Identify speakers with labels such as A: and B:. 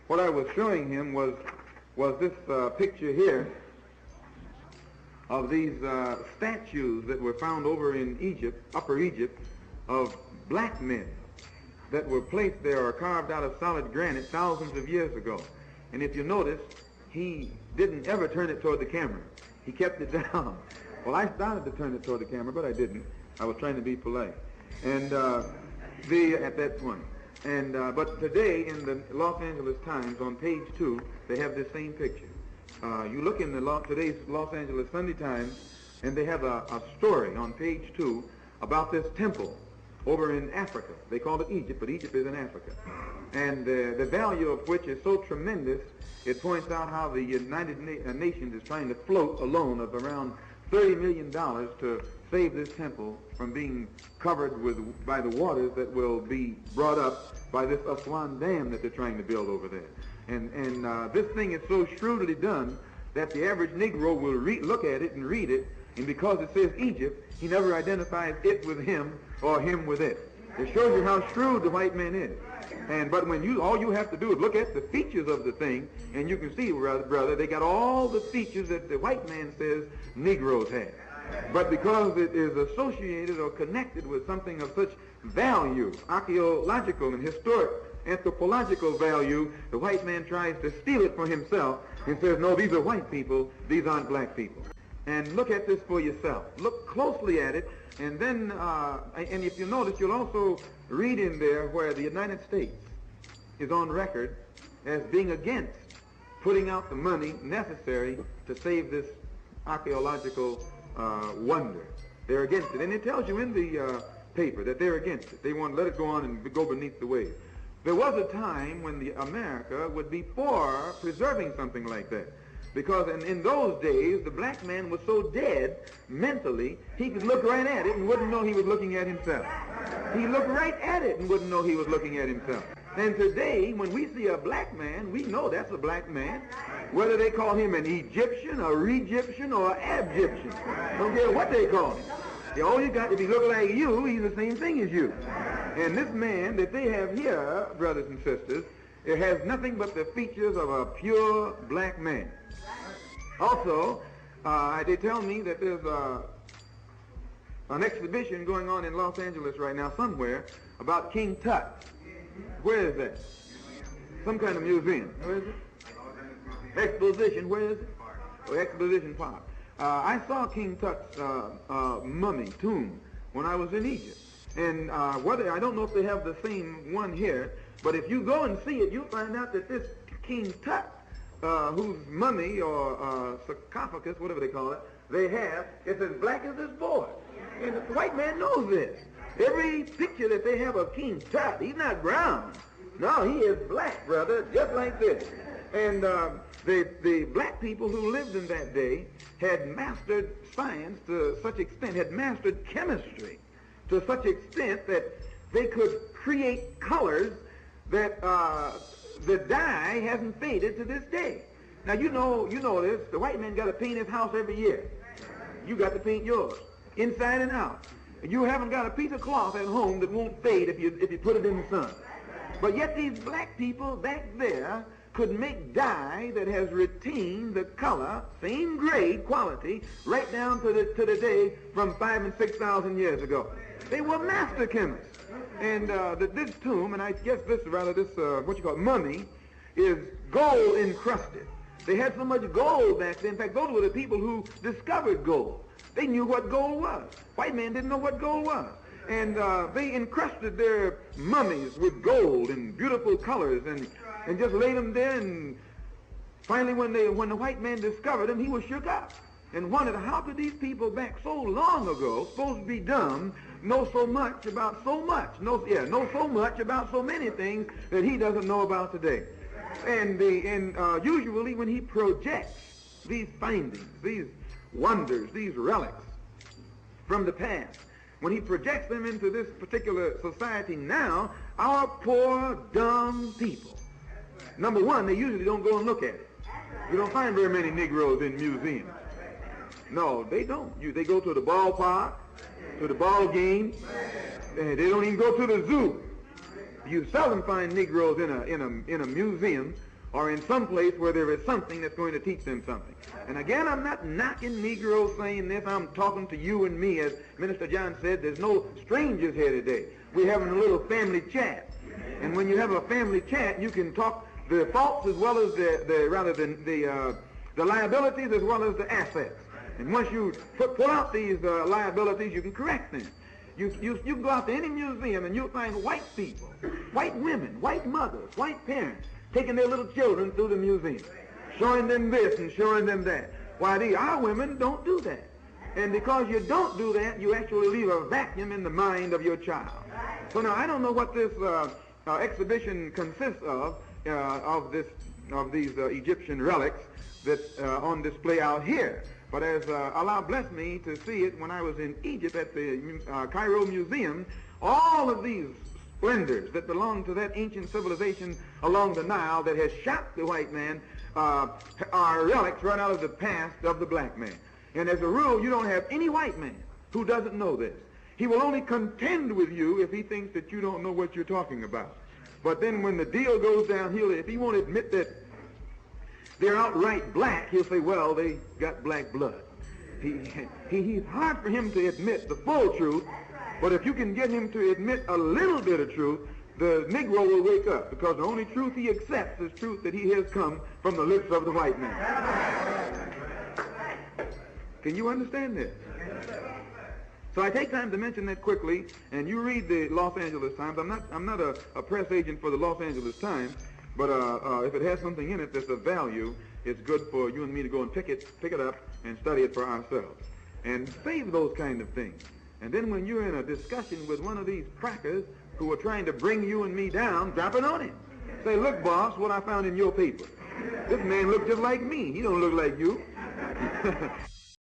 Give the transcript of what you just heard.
A: what I was showing him was this picture here of these statues that were found over in Egypt, Upper Egypt, of black men that were placed there or carved out of solid granite thousands of years ago. And if you notice, he didn't ever turn it toward the camera. He kept it down. Well, I started to turn it toward the camera, but I didn't. I was trying to be polite. And at that point. And but today in the Los Angeles Times on page 2, they have this same picture. You look in today's Los Angeles Sunday Times, and they have a story on page 2 about this temple over in Africa. They call it Egypt, but Egypt is in Africa. And the value of which is so tremendous, it points out how the United Nations is trying to float a loan of around $30 million to save this temple from being covered by the waters that will be brought up by this Aswan Dam that they're trying to build over there. And this thing is so shrewdly done that the average Negro will look at it and read it, and because it says Egypt, he never identifies it with him or him with it. It shows you how shrewd the white man is. But when all you have to do is look at the features of the thing, and you can see, brother, they got all the features that the white man says Negroes have. But because it is associated or connected with something of such value, archaeological and historic, anthropological value, the white man tries to steal it for himself and says, no, these are white people, these aren't black people. And look at this for yourself. Look closely at it, and then, and if you notice, you'll also read in there where the United States is on record as being against putting out the money necessary to save this archaeological wonder. They're against it. And it tells you in the paper that they're against it. They want to let it go on and go beneath the waves. There was a time when America would be for preserving something like that. Because in those days, the black man was so dead mentally, he could look right at it and wouldn't know he was looking at himself. He looked right at it and wouldn't know he was looking at himself. And today, when we see a black man, we know that's a black man. Whether they call him an Egyptian, a Re-Egyptian, or an Ab-Egyptian. Don't care what they call him. All you got, if he look like you, he's the same thing as you. And this man that they have here, brothers and sisters, it has nothing but the features of a pure black man. Also, they tell me that there's an exhibition going on in Los Angeles right now somewhere about King Tut. Where is that? Some kind of museum. Where is it? Exposition. Where is it? Oh, Exposition Park. I saw King Tut's mummy tomb when I was in Egypt. And I don't know if they have the same one here, but if you go and see it, you'll find out that this King Tut, whose mummy or sarcophagus, whatever they call it, they have, it's as black as this board. And the white man knows this. Every picture that they have of King Tut, he's not brown. No, he is black, brother, just like this. And the black people who lived in that day had mastered science to such extent, had mastered chemistry to such extent that they could create colors that the dye hasn't faded to this day. Now you know this. The white man got to paint his house every year. You got to paint yours, inside and out. And you haven't got a piece of cloth at home that won't fade if you put it in the sun. But yet these black people back there could make dye that has retained the color, same grade, quality, right down to the day from 5,000 and 6,000 years ago. They were master chemists. And this tomb, and I guess this mummy, is gold encrusted. They had so much gold back then. In fact, those were the people who discovered gold. They knew what gold was. White man didn't know what gold was. And they encrusted their mummies with gold and beautiful colors and just laid them there. And finally, when the white man discovered them, he was shook up and wondered, how could these people back so long ago, supposed to be dumb, know so much about so much, know so much about so many things that he doesn't know about today. And usually when he projects these findings, these wonders, these relics from the past, when he projects them into this particular society now, our poor, dumb people, number one, they usually don't go and look at it. You don't find very many Negroes in museums. No, they don't. They go to the ballpark, to the ball game. They don't even go to the zoo. You seldom find Negroes in a museum or in some place where there is something that's going to teach them something. And again, I'm not knocking Negroes saying this. I'm talking to you and me. As Minister John said, there's no strangers here today. We're having a little family chat. And when you have a family chat, you can talk the faults as well as the liabilities as well as the assets. And once you pull out these liabilities, you can correct them. You can go out to any museum and you'll find white people, white women, white mothers, white parents, taking their little children through the museum, showing them this and showing them that. Why, our women don't do that. And because you don't do that, you actually leave a vacuum in the mind of your child. So now I don't know what this exhibition consists of these Egyptian relics that's on display out here. But as Allah blessed me to see it when I was in Egypt at the Cairo Museum, all of these splendors that belong to that ancient civilization along the Nile that has shocked the white man are relics right out of the past of the black man. And as a rule, you don't have any white man who doesn't know this. He will only contend with you if he thinks that you don't know what you're talking about. But then when the deal goes downhill, if he won't admit that they're outright black, he'll say, well, they got black blood. He's hard for him to admit the full truth, but if you can get him to admit a little bit of truth, the Negro will wake up, because the only truth he accepts is truth that he has come from the lips of the white man. Can you understand this? So I take time to mention that quickly, and you read the Los Angeles Times. I'm not a press agent for the Los Angeles Times, but if it has something in it that's of value, it's good for you and me to go and pick it up and study it for ourselves. And save those kind of things. And then when you're in a discussion with one of these crackers who are trying to bring you and me down, drop it on him. Say, look, boss, what I found in your paper. This man looks just like me. He don't look like you.